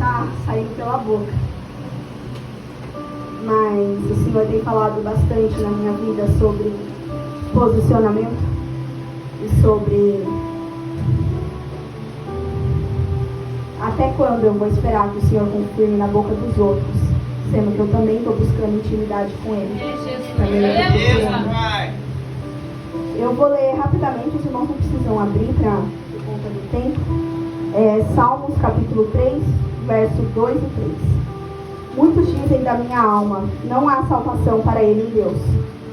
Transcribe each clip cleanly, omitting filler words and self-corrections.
está saindo pela boca. Mas o Senhor tem falado bastante na minha vida sobre posicionamento e sobre até quando eu vou esperar que o Senhor confirme na boca dos outros, sendo que eu também estou buscando intimidade com Ele. Eu vou ler rapidamente, os irmãos não precisam abrir por conta do tempo. Salmos capítulo 3, versos 2 e 3. Muitos dizem da minha alma, não há salvação para ele em Deus.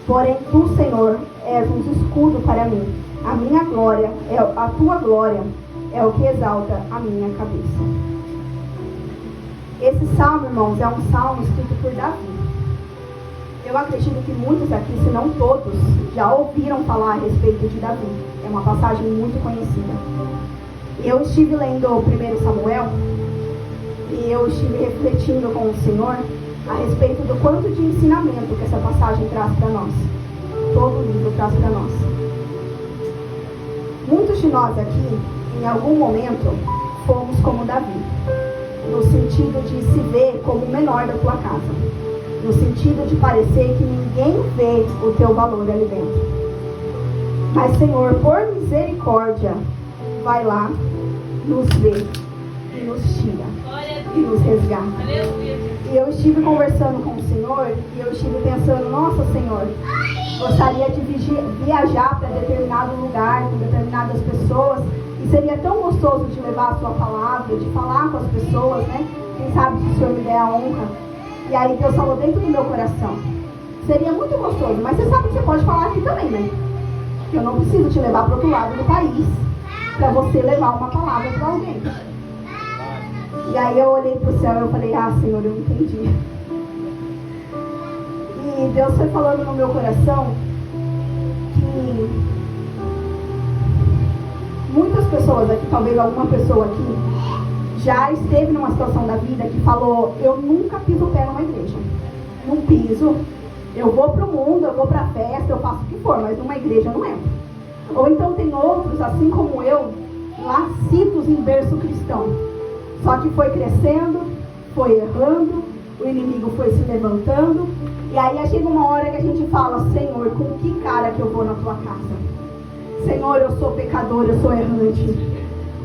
Porém tu, Senhor, és um escudo para mim. A tua glória é o que exalta a minha cabeça. Esse salmo, irmãos, é um salmo escrito por Davi. Eu acredito que muitos aqui, se não todos, já ouviram falar a respeito de Davi. É uma passagem muito conhecida. Eu estive lendo o 1 Samuel e eu estive refletindo com o Senhor a respeito do quanto de ensinamento que essa passagem traz para nós. Todo o livro traz para nós. Muitos de nós aqui, em algum momento, fomos como Davi, no sentido de se ver como o menor da tua casa, no sentido de parecer que ninguém vê o teu valor ali dentro. Mas, Senhor, por misericórdia, vai lá, nos vê e nos tira e nos resgata. E eu estive conversando com o Senhor e eu estive pensando, nossa, Senhor, gostaria de viajar para determinado lugar, com determinadas pessoas, e seria tão gostoso de levar a sua palavra, de falar com as pessoas, né? Quem sabe se o Senhor me der a honra. E aí Deus falou dentro do meu coração, seria muito gostoso, mas você sabe que você pode falar aqui também, né? Que eu não preciso te levar para o outro lado do país para você levar uma palavra para alguém. E aí eu olhei para o céu e eu falei, Senhor, eu entendi. E Deus foi falando no meu coração que muitas pessoas aqui, talvez alguma pessoa aqui, já esteve numa situação da vida que falou, eu nunca piso o pé numa igreja. Não piso, eu vou para o mundo, eu vou para a festa, eu faço o que for, mas numa igreja eu não entro. Ou então tem outros, assim como eu, nascidos em berço cristão. Só que foi crescendo, foi errando, o inimigo foi se levantando, e aí chega uma hora que a gente fala, Senhor, com que cara que eu vou na tua casa? Senhor, eu sou pecador, eu sou errante.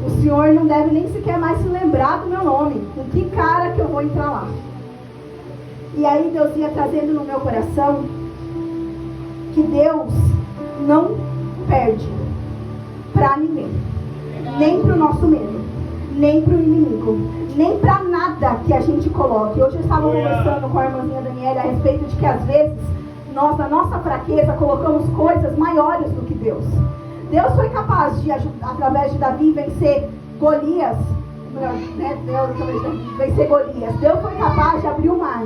O Senhor não deve nem sequer mais se lembrar do meu nome. Com que cara que eu vou entrar lá? E aí Deus ia trazendo no meu coração que Deus não perde para ninguém. Nem para o nosso medo, nem para o inimigo, nem para nada que a gente coloque. Hoje eu estava conversando com a irmãzinha Daniela a respeito de que às vezes nós, na nossa fraqueza, colocamos coisas maiores do que Deus. Deus foi capaz de, através de Davi, vencer Golias, né? Vencer Golias. Deus foi capaz de abrir o mar.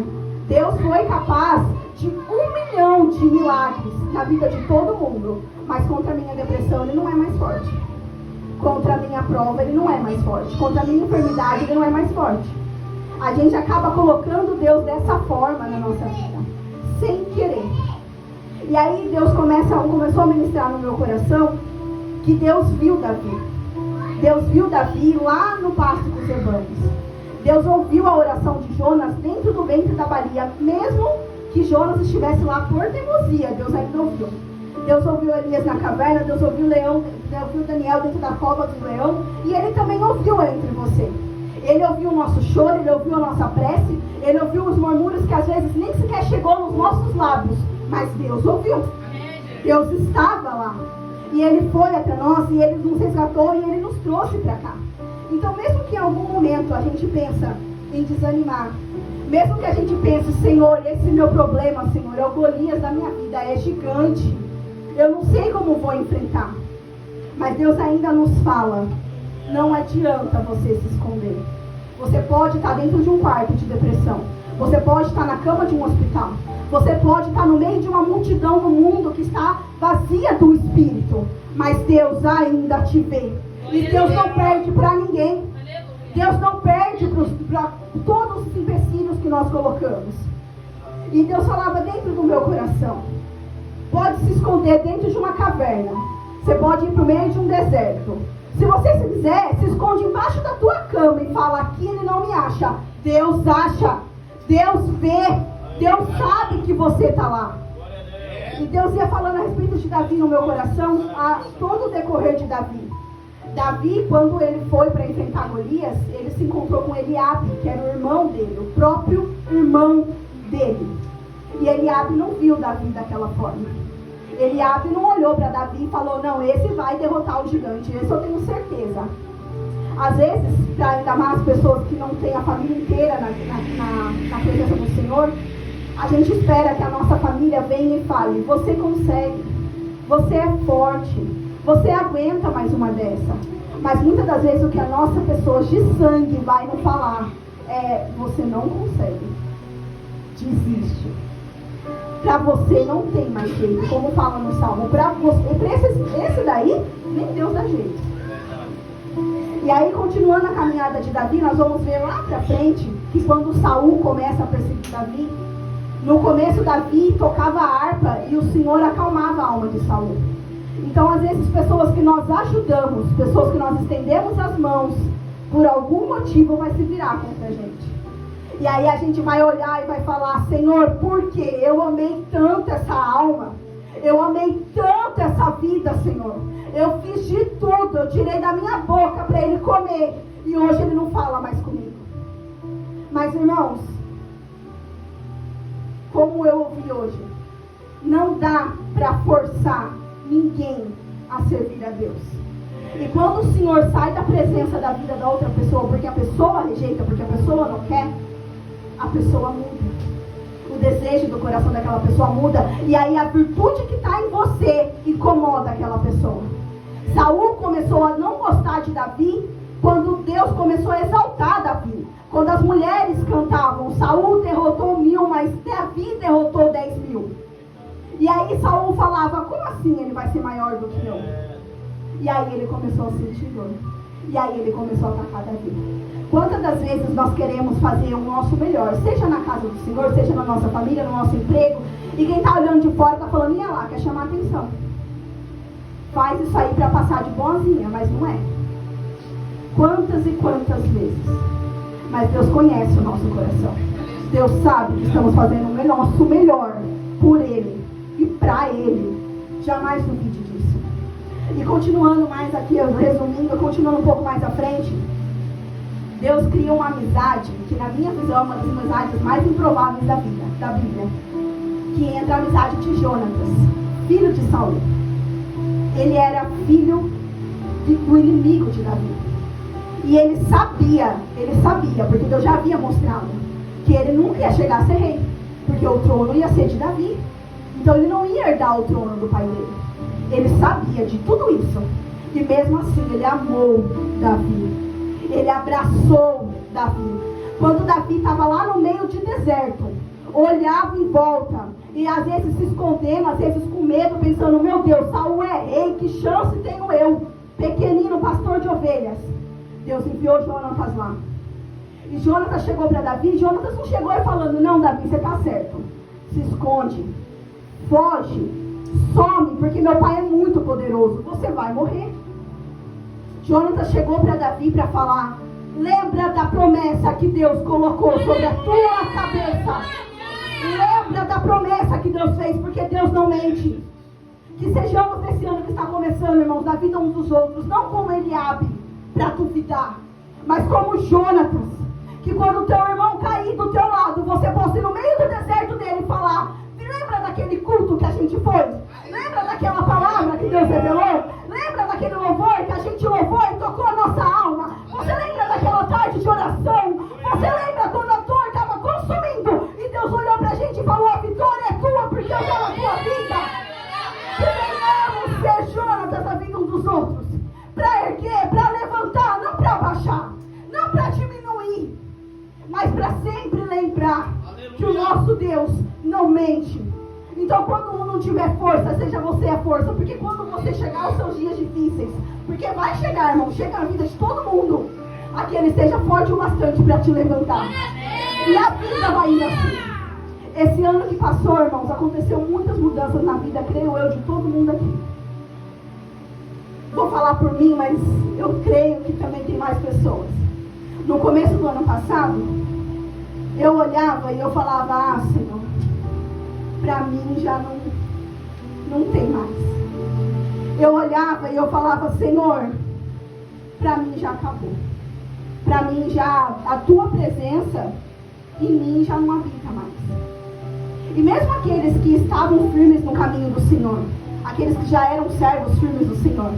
Deus foi capaz de 1 milhão de milagres na vida de todo mundo. Mas contra a minha depressão ele não é mais forte. Contra a minha prova ele não é mais forte. Contra a minha enfermidade ele não é mais forte. A gente acaba colocando Deus dessa forma na nossa vida, sem querer. E aí Deus começou a ministrar no meu coração que Deus viu Davi. Deus viu Davi lá no pasto dos rebanhos. Deus ouviu a oração de Jonas dentro do ventre da baleia, mesmo que Jonas estivesse lá por teimosia, Deus ainda ouviu. Deus ouviu Elias na caverna, Deus ouviu o leão, Deus ouviu Daniel dentro da cova do leão, e Ele também ouviu entre você. Ele ouviu o nosso choro, Ele ouviu a nossa prece, Ele ouviu os murmúrios que às vezes nem sequer chegou nos nossos lábios, mas Deus ouviu. Deus estava lá. E Ele foi até nós, e Ele nos resgatou, e Ele nos trouxe para cá. Então, mesmo que em algum momento a gente pensa em desanimar, mesmo que a gente pense, Senhor, esse meu problema, Senhor, é o Golias da minha vida, é gigante, eu não sei como vou enfrentar. Mas Deus ainda nos fala, não adianta você se esconder. Você pode estar dentro de um quarto de depressão, você pode estar na cama de um hospital, você pode estar no meio de uma multidão no mundo que está vazia do Espírito, mas Deus ainda te vê. E Deus não perde para ninguém. Deus não perde para todos os empecilhos que nós colocamos. E Deus falava dentro do meu coração, pode se esconder dentro de uma caverna, você pode ir para o meio de um deserto, Se você se quiser, se esconde embaixo da tua cama e fala: aqui ele não me acha. Deus acha, Deus vê, Deus sabe que você está lá. E Deus ia falando a respeito de Davi no meu coração a todo o decorrer de Davi. Davi, quando ele foi para enfrentar Golias, ele se encontrou com Eliabe, que era o irmão dele, o próprio irmão dele. E Eliabe não viu Davi daquela forma. Eliabe não olhou para Davi e falou: não, esse vai derrotar o gigante, esse eu tenho certeza. Às vezes, para ainda mais pessoas que não têm a família inteira na presença do Senhor, a gente espera que a nossa família venha e fale: você consegue, você é forte, você aguenta mais uma dessa. Mas muitas das vezes o que a nossa pessoa de sangue vai nos falar é: você não consegue, desiste. Para você não tem mais jeito, como fala no Salmo. Para esse daí, nem Deus dá jeito. E aí, continuando a caminhada de Davi, nós vamos ver lá para frente que quando Saul começa a perseguir Davi, no começo Davi tocava a harpa e o Senhor acalmava a alma de Saul. Então, às vezes, pessoas que nós ajudamos, pessoas que nós estendemos as mãos, por algum motivo vai se virar contra a gente. E aí a gente vai olhar e vai falar: Senhor, por quê? Eu amei tanto essa alma, eu amei tanto essa vida, Senhor. Eu fiz de tudo, eu tirei da minha boca para ele comer, e hoje ele não fala mais comigo. Mas, irmãos, como eu ouvi hoje, não dá para forçar ninguém a servir a Deus. E quando o Senhor sai da presença da vida da outra pessoa, porque a pessoa rejeita, porque a pessoa não quer, a pessoa muda. O desejo do coração daquela pessoa muda. E aí a virtude que está em você incomoda aquela pessoa. Saul começou a não gostar de Davi quando Deus começou a exaltar Davi. Quando as mulheres cantavam: Saul derrotou 1000, mas Davi derrotou 10.000. E aí Saul falava: como assim ele vai ser maior do que eu? E aí ele começou a sentir dor. E aí ele começou a atacar Davi. Quantas das vezes nós queremos fazer o nosso melhor, seja na casa do Senhor, seja na nossa família, no nosso emprego, e quem está olhando de fora está falando: ia lá, quer chamar atenção. Faz isso aí para passar de bonzinha, mas não é. Quantas e quantas vezes. Mas Deus conhece o nosso coração. Deus sabe que estamos fazendo o nosso melhor por Ele e para Ele. Jamais duvide disso. E continuando mais aqui, resumindo, continuando um pouco mais à frente, Deus cria uma amizade que, na minha visão, é uma das amizades mais improváveis da Bíblia, que entra a amizade de Jonatas, filho de Saul. Ele era filho do inimigo de Davi. E ele sabia, porque Deus já havia mostrado, que ele nunca ia chegar a ser rei, porque o trono ia ser de Davi. Então ele não ia herdar o trono do pai dele. Ele sabia de tudo isso. E mesmo assim ele amou Davi. Ele abraçou Davi. Quando Davi estava lá no meio de deserto, olhava em volta, e às vezes se escondendo, às vezes com medo, pensando: meu Deus, Saul é rei, que chance tenho eu, pequenino, pastor de ovelhas. Deus enviou Jonatas lá. E Jonatas chegou para Davi. Jonatas não chegou falando: não, Davi, você está certo, se esconde, foge, some, porque meu pai é muito poderoso, você vai morrer. Jonatas chegou para Davi para falar: lembra da promessa que Deus colocou sobre a tua cabeça. Lembra da promessa que Deus fez, porque Deus não mente. Que sejamos nesse ano que está começando, irmãos, da vida uns dos outros, não como Eliabe, para duvidar, mas como Jonatas, que quando o teu irmão cair do teu lado, você possa ir no meio do deserto dele e falar: lembra daquele culto que a gente foi? Lembra daquela palavra que Deus revelou? Lembra daquele louvor que a gente louvou e tocou a nossa alma? Você lembra daquela tarde de oração? Você lembra quando a dor estava consumindo e Deus olhou pra gente e falou: a vitória é tua, porque eu estou na tua vida? Que venhamos ser Jonatas na vida uns dos outros, para erguer, para levantar, não para baixar, não para diminuir, mas para sempre lembrar que o nosso Deus não mente. Então, quando um não tiver força, seja você a força, porque quando você chegar aos seus dias difíceis, porque vai chegar, irmão, chega na vida de todo mundo, aquele esteja forte o bastante para te levantar. E a vida vai indo assim. Esse ano que passou, irmãos, aconteceu muitas mudanças na vida, creio eu, de todo mundo aqui. vou falar por mim, mas eu creio que também tem mais pessoas. No começo do ano passado, eu olhava e eu falava, Senhor, para mim já não tem mais. Eu olhava e eu falava, Senhor, para mim já acabou. Para mim já, a tua presença em mim já não habita mais. E mesmo aqueles que estavam firmes no caminho do Senhor, aqueles que já eram servos firmes do Senhor,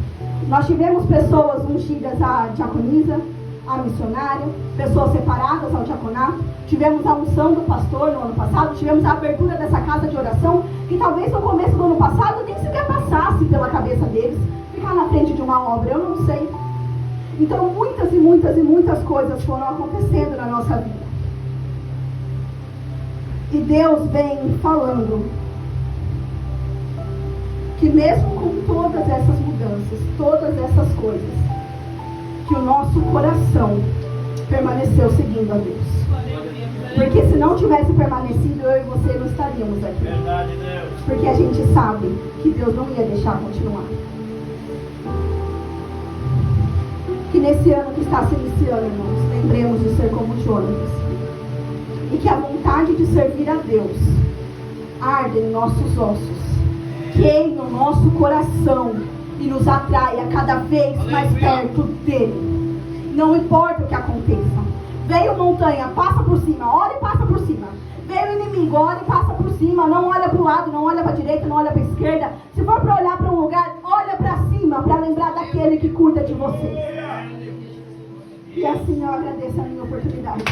nós tivemos pessoas ungidas à diaconisa, à missionária, pessoas separadas ao diaconato, tivemos a unção do pastor no ano passado, tivemos a abertura dessa casa de oração, que talvez no começo do ano passado nem sequer passasse pela cabeça deles, ficar na frente de uma obra, eu não sei. Então muitas e muitas e muitas coisas foram acontecendo na nossa vida. E Deus vem falando que mesmo com todas essas mudanças, todas essas coisas, que o nosso coração permaneceu seguindo a Deus. Porque se não tivesse permanecido, eu e você não estaríamos aqui. Verdade, Deus. Porque a gente sabe que Deus não ia deixar continuar. Que nesse ano que está se iniciando, irmãos, lembremos de ser como Jonas. E que a vontade de servir a Deus arde em nossos ossos, queime no nosso coração e nos atraia cada vez mais perto dele. Não importa o que aconteça. Veio montanha, passa por cima, olha e passa por cima. Veio inimigo, olha e passa por cima. Não olha para o lado, não olha para a direita, não olha para a esquerda. Se for para olhar para um lugar, olha para cima, para lembrar daquele que cuida de você. E assim eu agradeço a minha oportunidade.